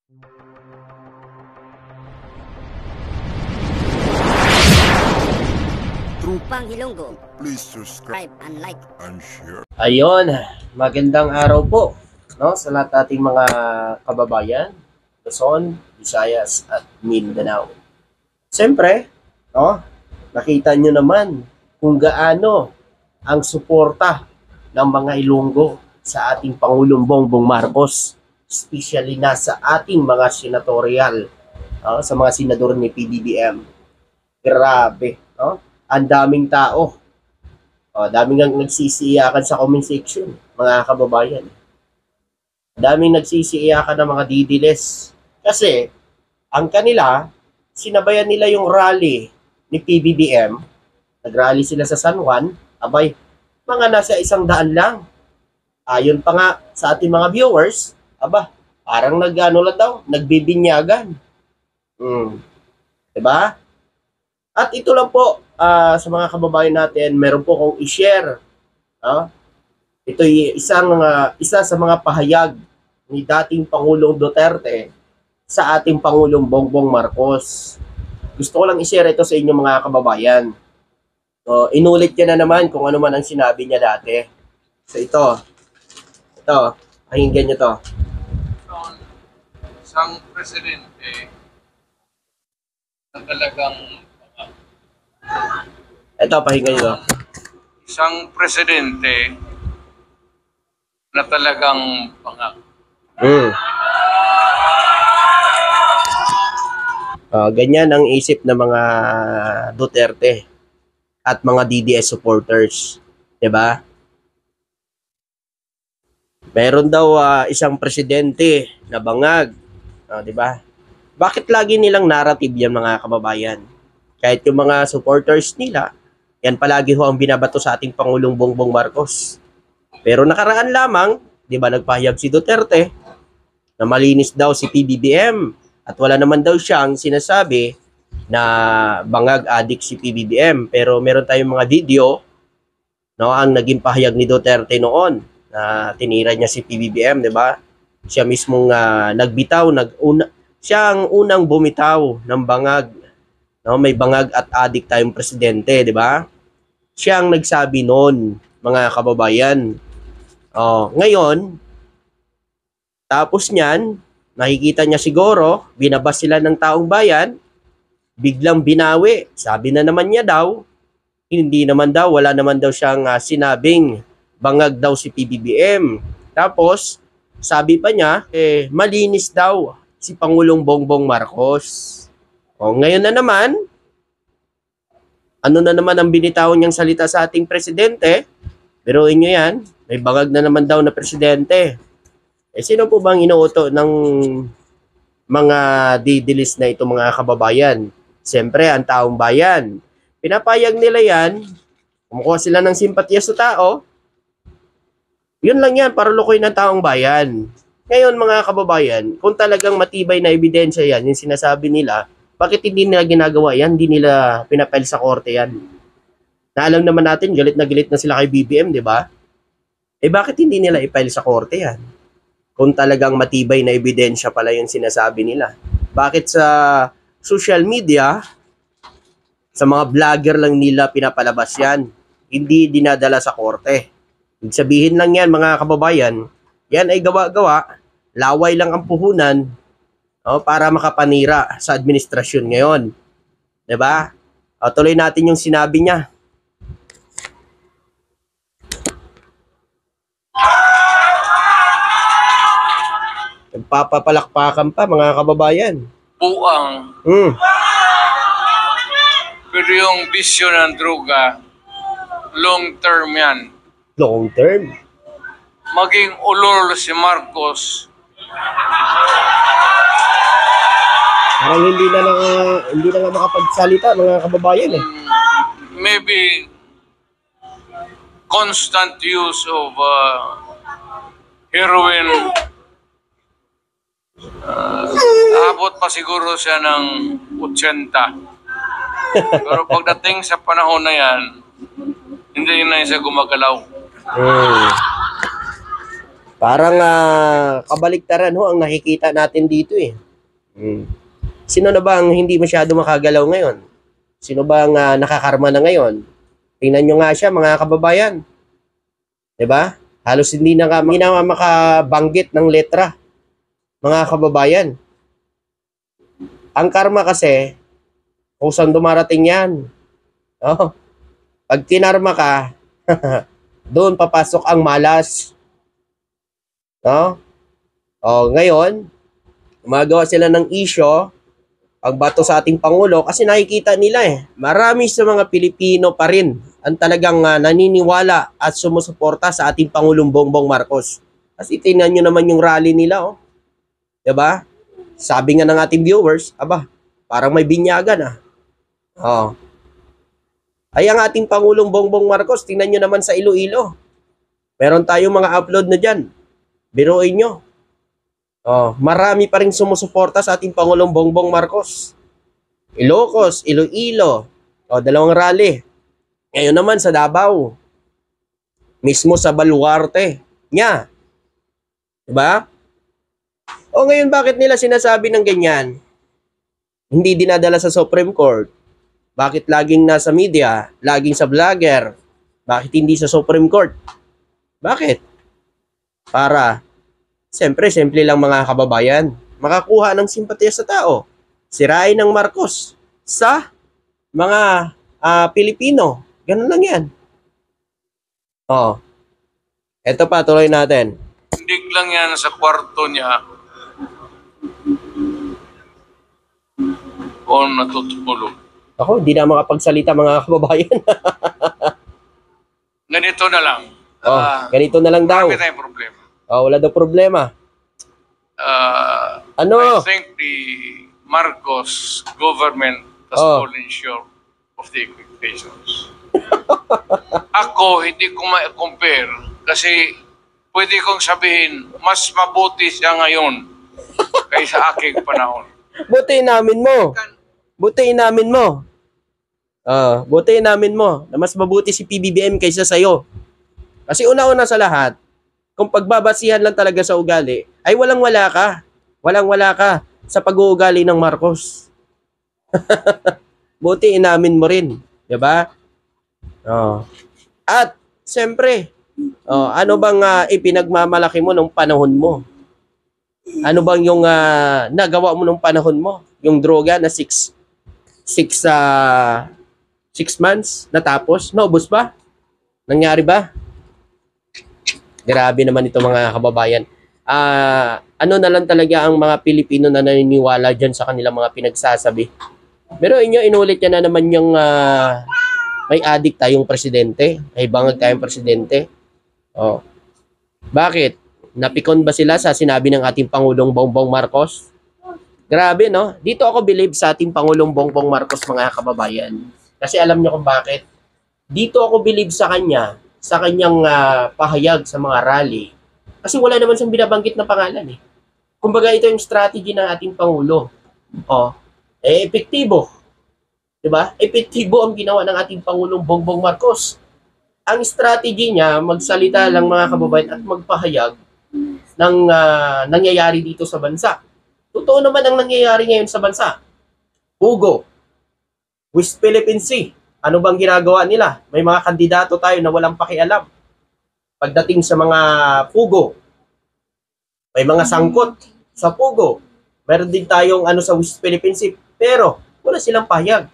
Trupang Ilonggo. Please subscribe Subscribe and like. and share. Ayun, magandang araw po, no, sa lahat nating mga kababayan, Luzon, Visayas at Mindanao. Siyempre, no, nakita nyo naman kung gaano ang suporta ng mga Ilonggo sa ating Pangulong Bongbong Marcos, especially na sa ating mga senatorial, no, sa mga senador ni PBBM. Grabe, no? Ang daming tao. Daming nang nagsisiyakan sa comment section, mga kababayan. Daming nagsisiyakan ng mga didiles. Kasi, ang kanila, sinabayan nila yung rally ni PBBM. Nag-rally sila sa San Juan. Abay, mga nasa 100 lang. Ayon pa nga sa ating mga viewers, parang nag-ano lang daw, nagbibinyagan. Diba? At ito lang po, sa mga kababayan natin, meron po akong i-share. Ito isa sa mga pahayag ni dating Pangulong Duterte sa ating Pangulong Bongbong Marcos. Gusto ko lang i-share ito sa inyo mga kababayan. So, inulit niya na naman kung ano man ang sinabi niya dati. So ito, pakinggan niyo to. Isang presidente na talagang Ito, pakinggan niyo to. isang presidente na talagang Ganyan ang isip ng mga Duterte at mga DDS supporters. 'Di ba? Meron daw isang presidente na bangag. 'Di ba? Bakit lagi nilang narrative yan mga kababayan? Kahit yung mga supporters nila, yan palagi ho ang binabato sa ating Pangulong Bongbong Marcos. Pero nakaraan lamang, 'di ba, nagpahayag si Duterte na malinis daw si PBBM at wala naman daw siyang sinasabi na bangag adik si PBBM. Pero meron tayong mga video, no, ang naging pahayag ni Duterte noon na tinira niya si PBBM, 'di ba? Siya mismong nagbitaw, siya ang unang bumitaw ng bangag. No, may bangag at adik tayong presidente, 'di ba? Siya ang nagsabi noon, mga kababayan. Ngayon, tapos niyan, nakikita niya siguro, binabas sila ng taong bayan, biglang binawi. Sabi na naman niya daw, hindi naman daw, wala naman daw siyang sinabing bangag daw si PBBM. Tapos, sabi pa niya, malinis daw si Pangulong Bongbong Marcos. Ngayon na naman, ano na naman ang binitawan niyang salita sa ating presidente? Pero inyo yan, may bangag na naman daw na presidente. Sino po bang inuuto ng mga didilis na ito mga kababayan? Siyempre, ang taong bayan. Pinapayag nila yan, kumukuha sila ng simpatya sa tao, yun lang yan, para lukoy ng taong bayan. Ngayon mga kababayan, kung talagang matibay na ebidensya yan, yung sinasabi nila, bakit hindi nila ginagawa yan? Hindi nila pinapile sa korte yan. Na alam naman natin, galit na sila kay BBM, di ba? Bakit hindi nila i-file sa korte yan? Kung talagang matibay na ebidensya pala yung sinasabi nila. Bakit sa social media, sa mga vlogger lang nila pinapalabas yan? Hindi dinadala sa korte. Ibig sabihin lang yan, mga kababayan, yan ay gawa-gawa, laway lang ang puhunan, para makapanira sa administrasyon ngayon. 'Di ba? Tuloy natin yung sinabi niya. Nagpapapalakpakan pa mga kababayan. buang. Pero yung bisyo ng droga, long term yan. Long term. Maging ulol si Marcos, Parang hindi na nga makapagsalita mga kababayan maybe constant use of heroin. Abot pa siguro siya ng 80. Pero pagdating sa panahon na yan, hindi na siya gumagalaw. Parang kabaliktaran ho ang nakikita natin dito eh. Sino na ba ang hindi masyado makagalaw ngayon? Sino ba ang nakakarma na ngayon? Tingnan nyo nga siya mga kababayan. 'Di ba? Halos hindi na makabanggit ng letra. Mga kababayan. Ang karma kasi, kung saan dumarating yan. Oh, pag kinarma ka, doon papasok ang malas. No? Oh, ngayon, gumagawa sila ng isyo pagbato sa ating Pangulo kasi nakikita nila marami sa mga Pilipino pa rin ang talagang naniniwala at sumusuporta sa ating Pangulong Bongbong Marcos. Kasi tingnan nyo naman yung rally nila, oh. 'Di ba? Sabi nga ng ating viewers, parang may binyagan Oh. Ay ang ating Pangulong Bongbong Marcos, tingnan nyo naman sa Iloilo. Meron tayong mga upload na dyan. Biruin nyo. Oh, marami pa rin sumusuporta sa ating Pangulong Bongbong Marcos. Ilocos, Iloilo. Oh, 2 rally. Ngayon naman sa Davao. Mismo sa Baluarte. Nya. Diba? O ngayon bakit nila sinasabi ng ganyan? Hindi dinadala sa Supreme Court. Bakit laging nasa media? Laging sa vlogger? Bakit hindi sa Supreme Court? Bakit? Para, simple lang mga kababayan, makakuha ng simpatya sa tao. Sirain ng Marcos sa mga Pilipino. Ganun lang yan. Oh. Ito pa, tuloy natin. Hindi lang yan sa kwarto niya o natutulog. Ako, hindi na makapagsalita mga kababayan. Ganito na lang. Ganito na lang daw. Marami tayong problema. Wala daw problema. I think the Marcos government has fallen short of the expectations. Ako, hindi ko ma-compare kasi pwede kong sabihin, mas mabuti siya ngayon kaysa aking panahon. Butiin namin mo. Butiin namin mo. Butiin namin mo na mas mabuti si PBBM kaysa sa'yo. Kasi una-una sa lahat, kung pagbabasihan lang talaga sa ugali, ay walang-wala ka. Walang-wala ka sa pag-uugali ng Marcos. Butiin namin mo rin. Diba? At, siyempre, ano bang ipinagmamalaki mo nung panahon mo? Ano bang yung nagawa mo nung panahon mo? Yung droga na 6 months natapos? Naubos ba? Nangyari ba? Grabe naman ito mga kababayan. Ano na lang talaga ang mga Pilipino na naniniwala dyan sa kanilang mga pinagsasabi. Pero inulit niya na naman yung may adik tayong presidente. May bangag tayong presidente. Bakit? Napikon ba sila sa sinabi ng ating Pangulong Bongbong Marcos? Grabe, no? Dito ako believe sa ating Pangulong Bongbong Marcos, mga kababayan. Kasi alam niyo kung bakit. Dito ako believe sa kanya, sa kanyang pahayag sa mga rally. Kasi wala naman siyang binabanggit na pangalan Kumbaga ito yung strategy ng ating Pangulo. Epektibo. Diba? Epektibo ang ginawa ng ating Pangulong Bongbong Marcos. Ang strategy niya, magsalita lang mga kababayan at magpahayag ng nangyayari dito sa bansa. Totoo naman ang nangyayari ngayon sa bansa. Pugo. West Philippine Sea. Ano bang ginagawa nila? May mga kandidato tayo na walang pakialam. Pagdating sa mga pugo, may mga sangkot sa pugo. Meron din tayong sa West Philippine Sea. Pero wala silang pahayag.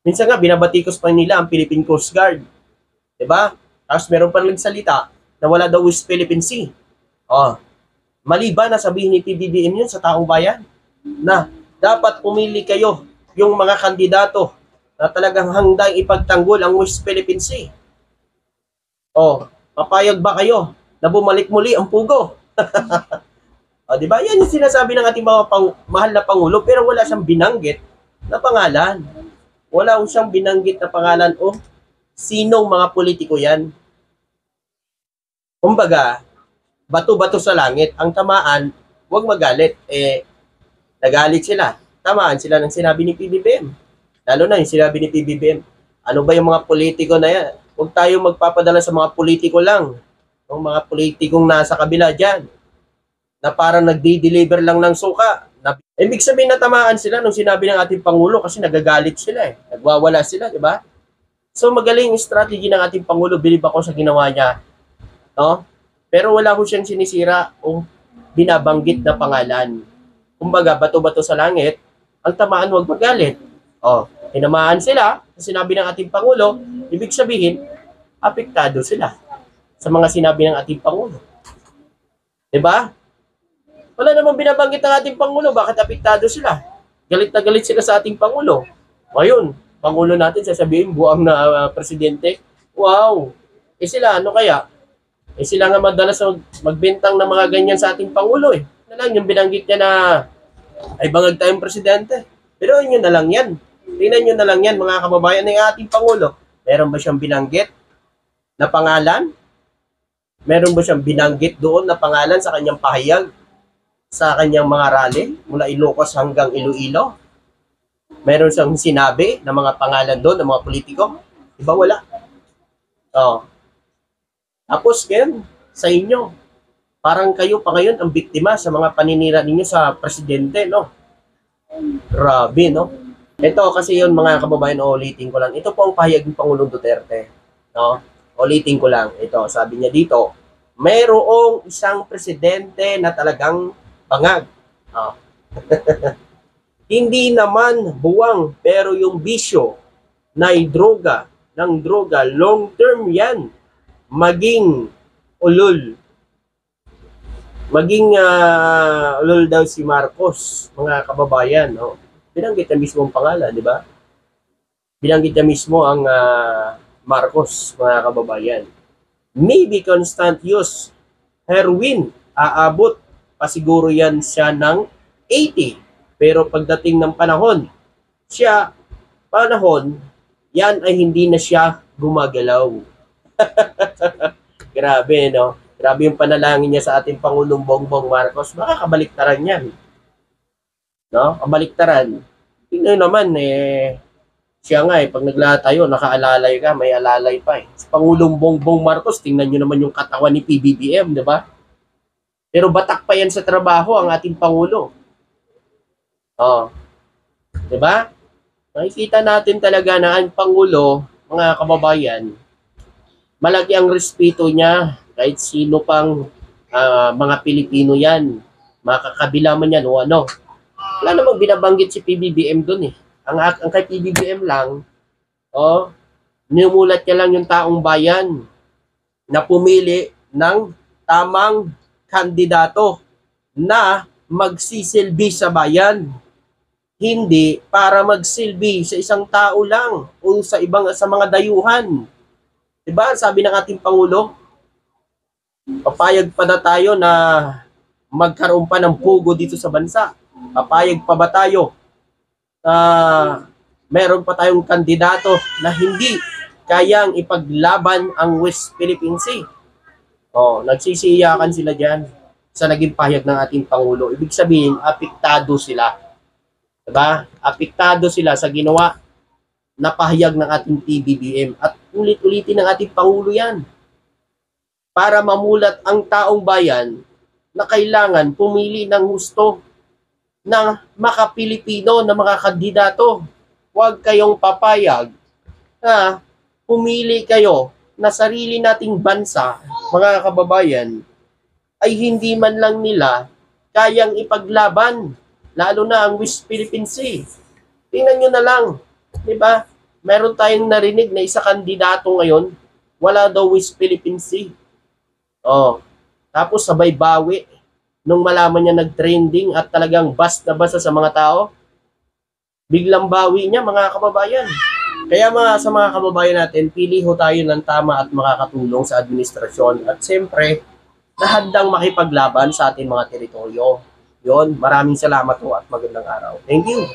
Minsan nga, binabatikos pa nila ang Philippine Coast Guard. Diba? Tapos meron pa rin salita na wala daw West Philippine Sea. Mali ba na sabihin ni PBBM yun sa taong bayan? Na dapat pumili kayo yung mga kandidato na talagang handang ipagtanggol ang West Philippine Sea. Papayag ba kayo na bumalik muli ang pugo? Diba? Yan yung sinasabi ng ating mga mahal na Pangulo, pero wala siyang binanggit na pangalan. Wala siyang binanggit na pangalan sinong mga politiko yan. Kumbaga, bato-bato sa langit. Ang tamaan, huwag magalit. Nagalit sila. Tamaan sila ng sinabi ni PBBM. Lalo na yung sinabi ni PBBM. Ano ba yung mga politiko na yan? Huwag tayo magpapadala sa mga politiko lang. ng mga politikong nasa kabila dyan, na parang nagdi-deliver lang ng suka. Ibig sabihin natamaan sila nung sinabi ng ating Pangulo kasi nagagalit sila eh. Nagwawala sila, di ba? So magaling yung strategy ng ating Pangulo, bilib ako sa ginawa niya. No? Pero wala ko siyang sinisira o binabanggit na pangalan. Kumbaga, bato-bato sa langit, ang tamaan huwag magalit. Tinamaan sila, sinabi ng ating Pangulo, ibig sabihin, apektado sila sa mga sinabi ng ating Pangulo. Diba? Wala namang binabanggit ng ating Pangulo, bakit apektado sila? Galit na galit sila sa ating Pangulo. Ngayon, Pangulo natin sasabihin, buang na presidente, wow! Sila, ano kaya? Sila nga madalas magbintang ng mga ganyan sa ating Pangulo eh. Na lang yung binanggit niya na ay bangag tayong presidente. Pero yun na lang yan. Tingnan nyo na lang yan, mga kababayan ng ating Pangulo. Meron ba siyang binanggit na pangalan? Meron ba siyang binanggit doon na pangalan sa kanyang pahayag? Sa kanyang mga rally? Mula Ilocos hanggang Iloilo? Meron siyang sinabi na mga pangalan doon ng mga politiko? Diba wala? Tapos ngayon, sa inyo, parang kayo pa ngayon ang biktima sa mga paninira ninyo sa presidente, no? Grabe, no? Ito kasi yun mga kababayan, ulitin ko lang. Ito po ang pahayag ng Pangulong Duterte. No? Ulitin ko lang. Ito, sabi niya dito, mayroong isang presidente na talagang bangag. Hindi naman buwang, pero yung bisyo na droga, long term yan. Maging ulol. Maging ulol daw si Marcos, mga kababayan. No? Binanggit niya mismo ang pangalan, di ba? Binanggit niya mismo ang Marcos, mga kababayan. Maybe constant use heroin, aabot pa siguro yan siya ng 80. Pero pagdating ng panahon, yan ay hindi na siya gumagalaw. Grabe, no? Grabe yung panalangin niya sa ating Pangulong Bongbong Marcos. Makakabaliktaran yan. No? Kabaliktaran. Tingnan naman, siya nga pag naglatayo, nakaalalay ka, may alalay pa eh. Sa Pangulong Bongbong Marcos, tingnan nyo naman yung katawan ni PBBM, di ba? Pero batak pa yan sa trabaho ang ating Pangulo. Di ba? Makikita natin talaga na ang Pangulo, mga kababayan, malaki ang respeto niya kahit sino pang mga Pilipino yan. Makakabila man yan o ano. Wala namang binabanggit si PBBM doon eh. Ang kay PBBM lang, nimulat niya lang yung taong bayan na pumili ng tamang kandidato na magsisilbi sa bayan. Hindi para magsilbi sa isang tao lang o sa mga dayuhan. Diba? Sabi ng ating Pangulo, papayag pa na tayo na magkaroon pa ng pugo dito sa bansa. Papayag pa ba tayo meron pa tayong kandidato na hindi kayang ipaglaban ang West Philippine Sea? Nagsisiyakan sila dyan sa naging pahayag ng ating Pangulo. Ibig sabihin, apektado sila. Diba? Apektado sila sa ginawa na pahayag ng ating PBBM. At ulit-ulitin ng ating Pangulo yan. Para mamulat ang taong bayan na kailangan pumili ng husto ng maka-Pilipino na mga kandidato. Huwag kayong papayag na pumili kayo na sarili nating bansa, mga kababayan, ay hindi man lang nila kayang ipaglaban, lalo na ang West Philippine Sea. Tingnan nyo na lang, di ba? Meron tayong narinig na isa kandidato ngayon, wala daw West Philippine Sea. Tapos sabay bawi nung malaman niya nag-trending at talagang basta sa mga tao, biglang bawi niya, mga kababayan. Kaya sa mga kababayan natin, pili ho tayo ng tama at makakatulong sa administrasyon at siyempre, na handang makipaglaban sa ating mga teritoryo. Yon, maraming salamat ho at magandang araw. Thank you.